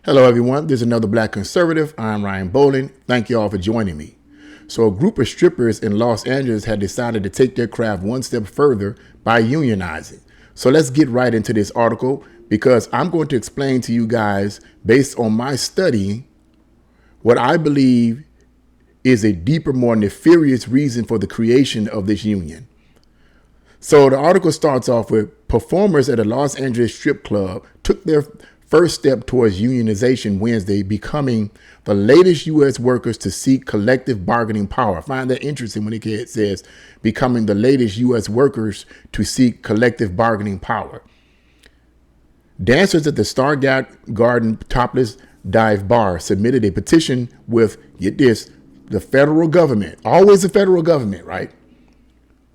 Hello, everyone. There's another Black Conservative. I'm Ryan Bowling. Thank you all for joining me. So a group of strippers in Los Angeles had decided to take their craft one step further by unionizing. So let's get right into this article because I'm going to explain to you guys, based on my study, what I believe is a deeper, more nefarious reason for the creation of this union. So the article starts off with performers at a Los Angeles strip club took their first step towards unionization Wednesday, becoming the latest U.S. workers to seek collective bargaining power. I find that interesting when it says becoming the latest U.S. workers to seek collective bargaining power. Dancers at the Star Garden Topless Dive Bar submitted a petition with, get this, the federal government, always the federal government, right?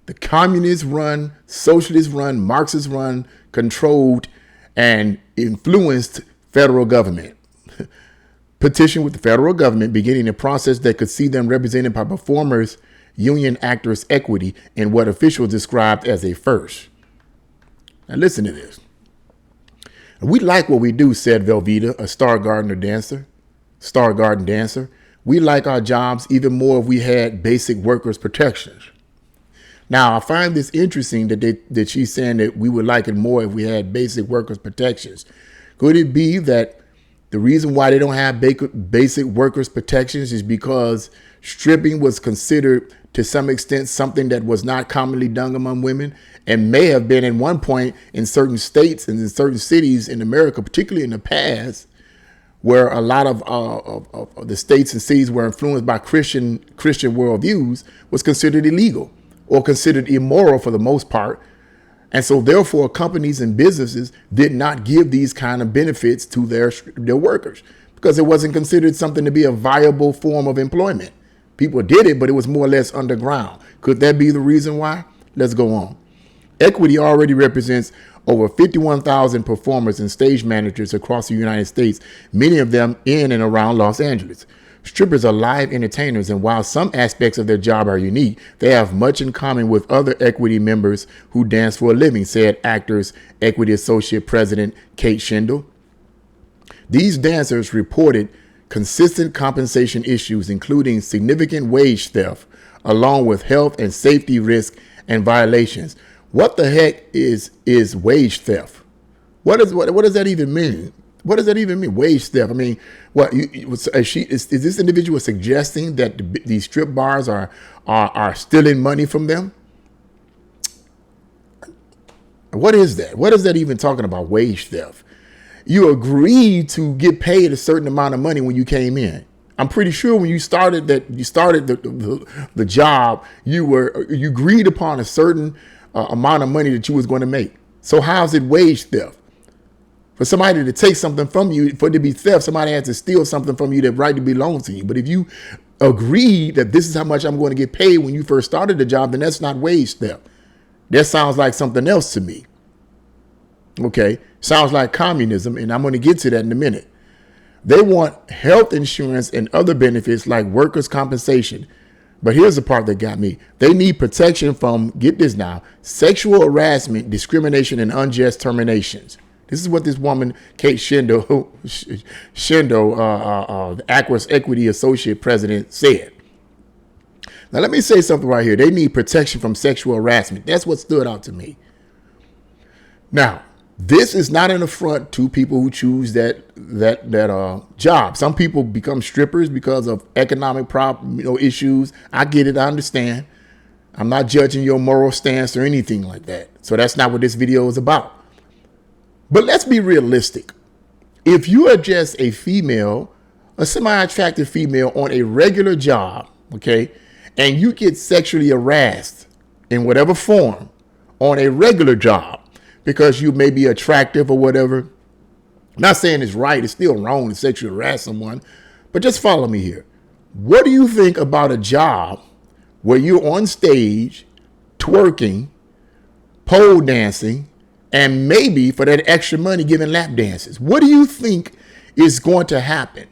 The communist run, socialist run, Marxist run, controlled and influenced federal government. Petition with the federal government beginning a process that could see them represented by performers, union actors' equity in what officials described as a first. Now listen to this. We like what we do, said Velveeta, a Star Garden dancer. We like our jobs even more if we had basic workers' protections. Now, I find this interesting that she's saying that we would like it more if we had basic workers' protections. Could it be that the reason why they don't have basic workers' protections is because stripping was considered to some extent something that was not commonly done among women and may have been at one point in certain states and in certain cities in America, particularly in the past, where a lot of the states and cities were influenced by Christian worldviews, was considered illegal or considered immoral for the most part. And so therefore companies and businesses did not give these kind of benefits to their workers because it wasn't considered something to be a viable form of employment. People did it, but it was more or less underground. Could that be the reason why? Let's go on. Equity already represents over 51,000 performers and stage managers across the United States, many of them in and around Los Angeles. Strippers are live entertainers, and while some aspects of their job are unique, they have much in common with other equity members who dance for a living, said Actors Equity Associate President Kate Schindel. These dancers reported consistent compensation issues, including significant wage theft, along with health and safety risks and violations. What the heck is wage theft? What does that even mean? What does that even mean? Wage theft. I mean, what is this individual suggesting that these strip bars are stealing money from them? What is that? What is that even talking about? Wage theft. You agreed to get paid a certain amount of money when you came in. I'm pretty sure when you started the job, you agreed upon a certain amount of money that you was going to make. So how's it wage theft? For somebody to take something from you, for it to be theft, somebody has to steal something from you that rightly belongs to you. But if you agree that this is how much I'm going to get paid when you first started the job, then that's not wage theft. That sounds like something else to me. Okay, sounds like communism, and I'm going to get to that in a minute. They want health insurance and other benefits like workers' compensation. But here's the part that got me. They need protection from, get this now, sexual harassment, discrimination, and unjust terminations. This is what this woman, Kate Schindel, the Actors Equity Associate President, said. Now, let me say something right here. They need protection from sexual harassment. That's what stood out to me. Now, this is not an affront to people who choose that job. Some people become strippers because of economic issues. I get it. I understand. I'm not judging your moral stance or anything like that. So that's not what this video is about. But let's be realistic. If you are just a female, a semi-attractive female on a regular job, okay, and you get sexually harassed in whatever form on a regular job because you may be attractive or whatever, I'm not saying it's right, it's still wrong to sexually harass someone, but just follow me here. What do you think about a job where you're on stage twerking, pole dancing, and maybe for that extra money giving lap dances? What do you think is going to happen?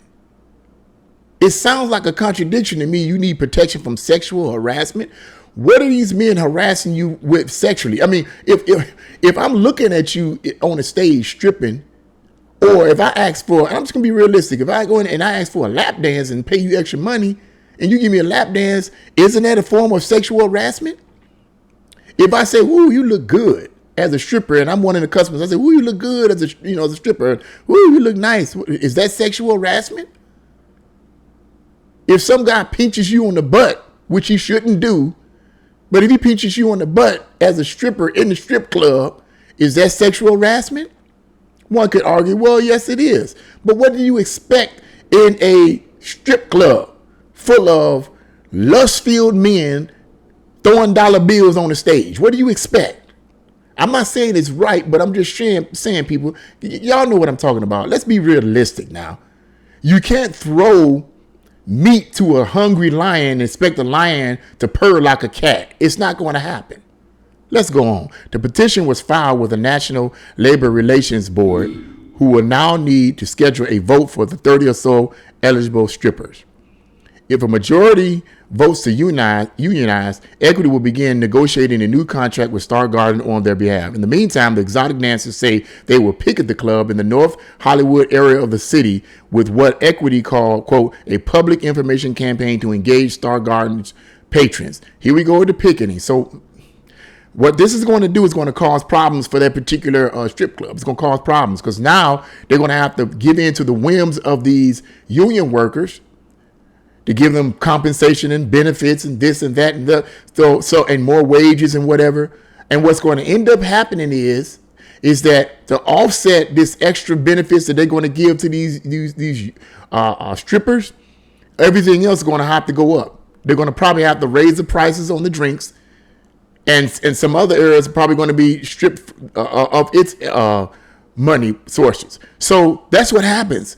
It sounds like a contradiction to me. You need protection from harassment. What are these men harassing you with sexually? I mean, if I'm looking at you on a stage stripping, Or if I ask for, I'm just gonna be realistic. If I go in and I ask for a lap dance and pay you extra money, and you give me a lap dance, isn't that a form of sexual harassment? If I say, "Ooh, you look good," as a stripper, and I'm one of the customers, I say, "Ooh, you look good," as a stripper. "Ooh, you look nice." Is that sexual harassment? If some guy pinches you on the butt, which he shouldn't do, but if he pinches you on the butt as a stripper in the strip club, is that sexual harassment? One could argue, well, yes, it is. But what do you expect in a strip club full of lust-filled men throwing dollar bills on the stage? What do you expect? I'm not saying it's right, but I'm just saying, people, y'all know what I'm talking about. Let's be realistic now. You can't throw meat to a hungry lion and expect the lion to purr like a cat. It's not going to happen. Let's go on. The petition was filed with the National Labor Relations Board, who will now need to schedule a vote for the 30 or so eligible strippers. If a majority votes to unionize, Equity will begin negotiating a new contract with Star Garden on their behalf. In the meantime, the exotic dancers say they will picket the club in the North Hollywood area of the city with what Equity called, quote, a public information campaign to engage Star Garden's patrons. Here we go with the picketing. So what this is going to do is going to cause problems for that particular strip club. It's going to cause problems because now they're going to have to give in to the whims of these union workers to give them compensation and benefits and this and that and and more wages and whatever. And what's going to end up happening is that to offset this extra benefits that they're going to give to these strippers, everything else is going to have to go up. They're going to probably have to raise the prices on the drinks, and some other areas are probably going to be stripped of its money sources. So that's what happens.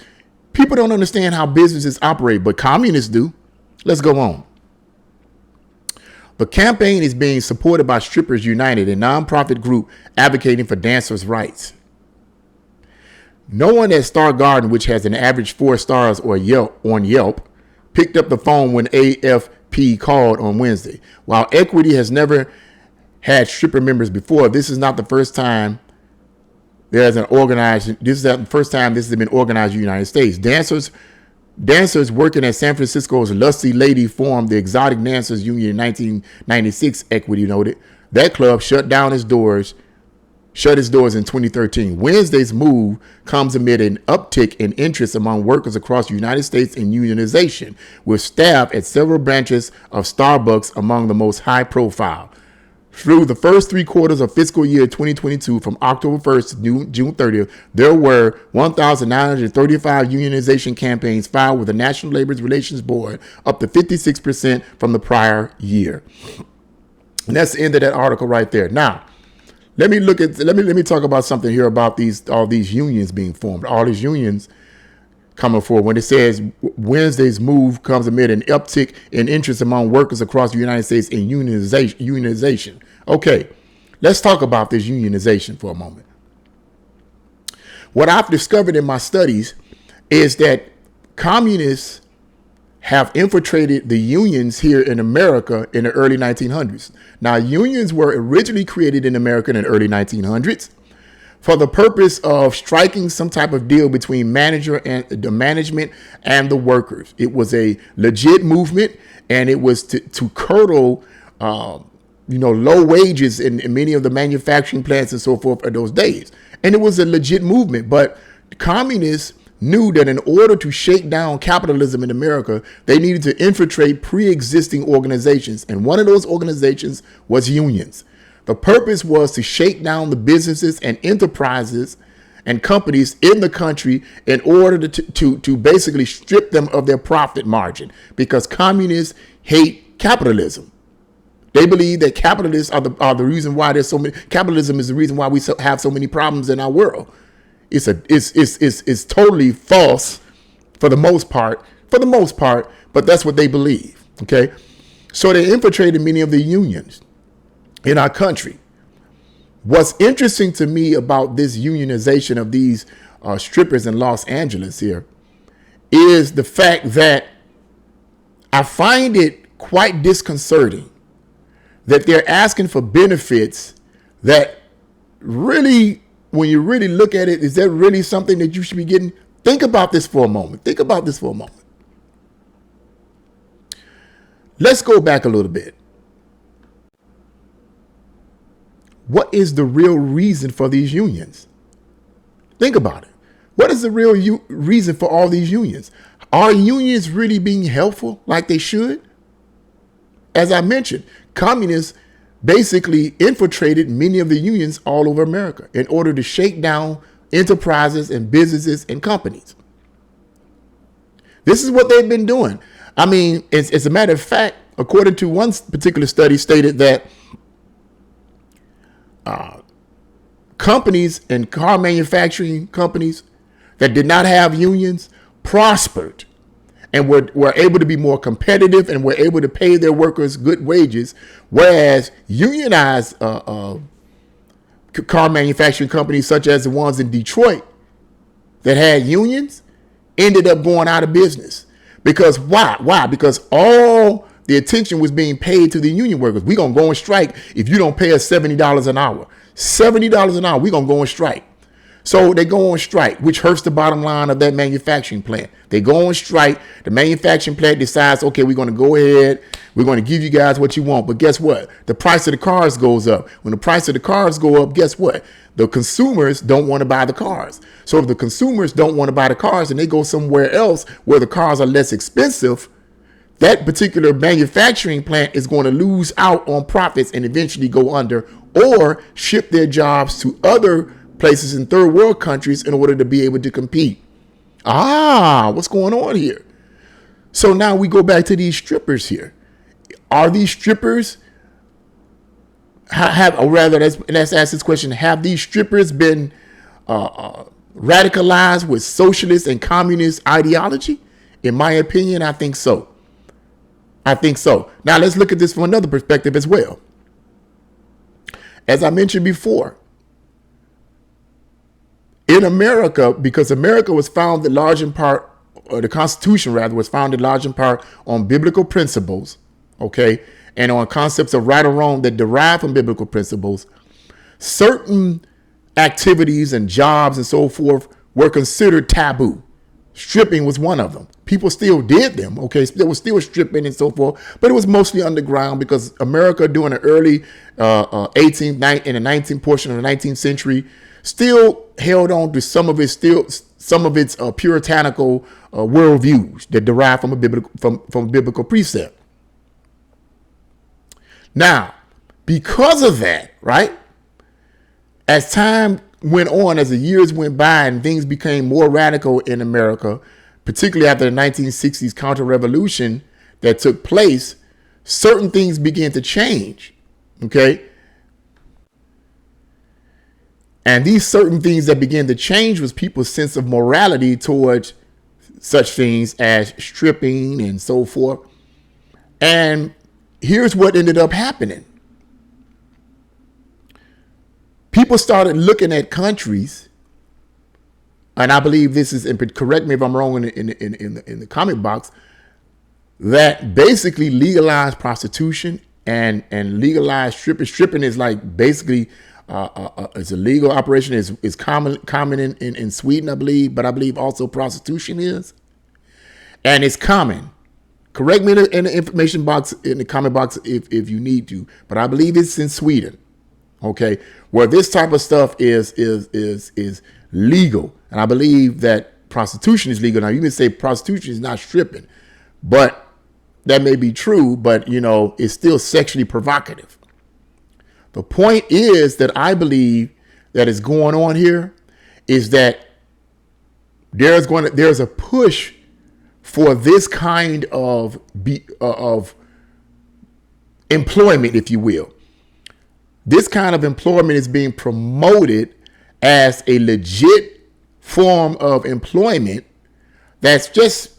People don't understand how businesses operate, but communists do. Let's go on. The campaign is being supported by Strippers United, a nonprofit group advocating for dancers' rights. No one at Star Garden, which has an average 4 stars on Yelp, picked up the phone when AFP called on Wednesday. While Equity has never had stripper members before, this is not the first time this is the first time this has been organized in the United States. Dancers working at San Francisco's Lusty Lady formed the Exotic Dancers Union in 1996, Equity noted. That club shut its doors in 2013. Wednesday's move comes amid an uptick in interest among workers across the United States in unionization, with staff at several branches of Starbucks among the most high profile. Through the first 3 quarters of fiscal year 2022, from October 1st to June 30th, there were 1,935 unionization campaigns filed with the National Labor Relations Board, up to 56% from the prior year. And that's the end of that article right there. Now, let me talk about something here about all these unions being formed, all these unions coming forward. When it says Wednesday's move comes amid an uptick in interest among workers across the United States in unionization. Okay, let's talk about this unionization for a moment. What I've discovered in my studies is that communists have infiltrated the unions here in America in the early 1900s. Now, unions were originally created in America in the early 1900s for the purpose of striking some type of deal between the management and the workers. It was a legit movement, and it was to curtail low wages in many of the manufacturing plants and so forth of those days. And it was a legit movement, but communists knew that in order to shake down capitalism in America, they needed to infiltrate pre-existing organizations. And one of those organizations was unions. The purpose was to shake down the businesses and enterprises and companies in the country in order to basically strip them of their profit margin, because communists hate capitalism. They believe that capitalists are the reason why there's so many. Capitalism is the reason why we have so many problems in our world. It's totally false for the most part, but that's what they believe. Okay, so they infiltrated many of the unions in our country. What's interesting to me about this unionization of these strippers in Los Angeles here is the fact that I find it quite disconcerting that they're asking for benefits that really when you really look at it, is that really something that you should be getting? Think about this for a moment. Think about this for a moment. Let's go back a little bit. What is the real reason for these unions? Think about it. What is the real reason for all these unions? Are unions really being helpful like they should? As I mentioned, communists basically infiltrated many of the unions all over America in order to shake down enterprises and businesses and companies. This is what they've been doing. I mean, as a matter of fact, according to one particular study, stated that companies and car manufacturing companies that did not have unions prospered and were able to be more competitive and were able to pay their workers good wages, whereas unionized car manufacturing companies such as the ones in Detroit that had unions ended up going out of business. Because why? Why? Because all the attention was being paid to the union workers. We're going to go on strike if you don't pay us $70 an hour. $70 an hour, we're going to go on strike. So they go on strike, which hurts the bottom line of that manufacturing plant. They go on strike. The manufacturing plant decides, okay, we're going to go ahead. We're going to give you guys what you want. But guess what? The price of the cars goes up. When the price of the cars go up, guess what? The consumers don't want to buy the cars. So if the consumers don't want to buy the cars and they go somewhere else where the cars are less expensive, that particular manufacturing plant is going to lose out on profits and eventually go under or ship their jobs to other places in third world countries in order to be able to compete. What's going on here? So now we go back to these strippers here. Are these strippers let's ask this question. Have these strippers been radicalized with socialist and communist ideology? In my opinion, I think so. Now let's look at this from another perspective as well. As I mentioned before, in America, because America was founded large in part, or the Constitution rather, was founded large in part on biblical principles, okay, and on concepts of right or wrong that derive from biblical principles, certain activities and jobs and so forth were considered taboo. Stripping was one of them. People still did them, okay? There was still stripping and so forth, but it was mostly underground because America during the early 18th, and the 19th portion of the 19th century still held on to some of its puritanical worldviews that derive from a biblical precept. Now, because of that, right? As time went on, as the years went by and things became more radical in America, particularly after the 1960s counter-revolution that took place, certain things began to change, okay? And these certain things that began to change was people's sense of morality towards such things as stripping and so forth. And here's what ended up happening. People started looking at countries, and I believe this is, and correct me if I'm wrong in the comment box, that basically legalized prostitution and legalized stripping. Stripping is like basically it's a legal operation. Is common in Sweden, I believe, but I believe also prostitution is, and it's common. Correct me in the information box, in the comment box if you need to, but I believe it's in Sweden. Okay, where this type of stuff is legal, and I believe that prostitution is legal. Now you can say prostitution is not stripping, but that may be true. But you know, it's still sexually provocative. The point is that I believe that is going on here is that there's a push for this kind of employment, if you will. This kind of employment is being promoted as a legit form of employment that's just,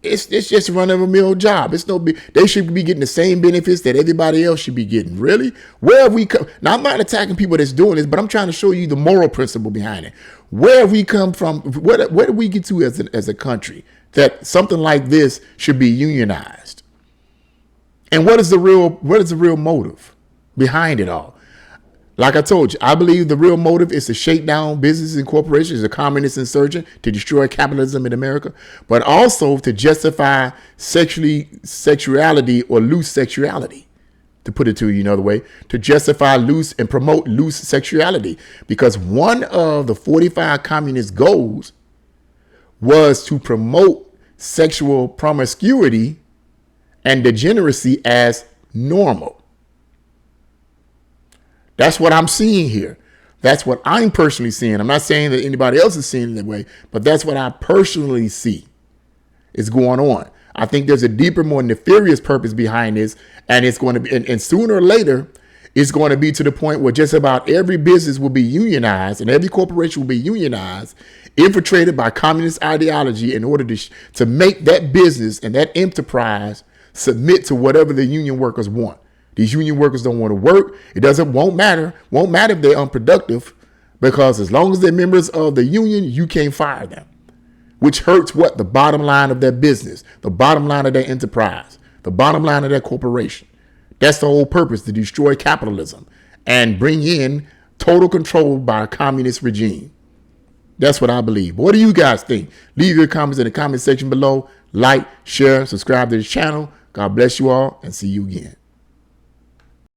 it's just a run-of-the-mill job. It's no big, they should be getting the same benefits that everybody else should be getting. Really? Where have we come? Now, I'm not attacking people that's doing this, but I'm trying to show you the moral principle behind it. Where have we come from? Where did we get to as a country that something like this should be unionized? And what is the real motive behind it all? Like I told you, I believe the real motive is to shake down businesses and corporations as a communist insurgent to destroy capitalism in America, but also to justify sexuality or loose sexuality. To put it to you another way, to justify loose and promote loose sexuality. Because one of the 45 communist goals was to promote sexual promiscuity and degeneracy as normal. That's what I'm seeing here. That's what I'm personally seeing. I'm not saying that anybody else is seeing it that way, but that's what I personally see is going on. I think there's a deeper, more nefarious purpose behind this, and it's going to be, and sooner or later, it's going to be to the point where just about every business will be unionized and every corporation will be unionized, infiltrated by communist ideology in order to make that business and that enterprise submit to whatever the union workers want. These union workers don't want to work. Won't matter if they're unproductive, because as long as they're members of the union, you can't fire them. Which hurts what? The bottom line of their business, the bottom line of their enterprise, the bottom line of their corporation. That's the whole purpose, to destroy capitalism and bring in total control by a communist regime. That's what I believe. What do you guys think? Leave your comments in the comment section below. Like, share, subscribe to this channel. God bless you all, and see you again.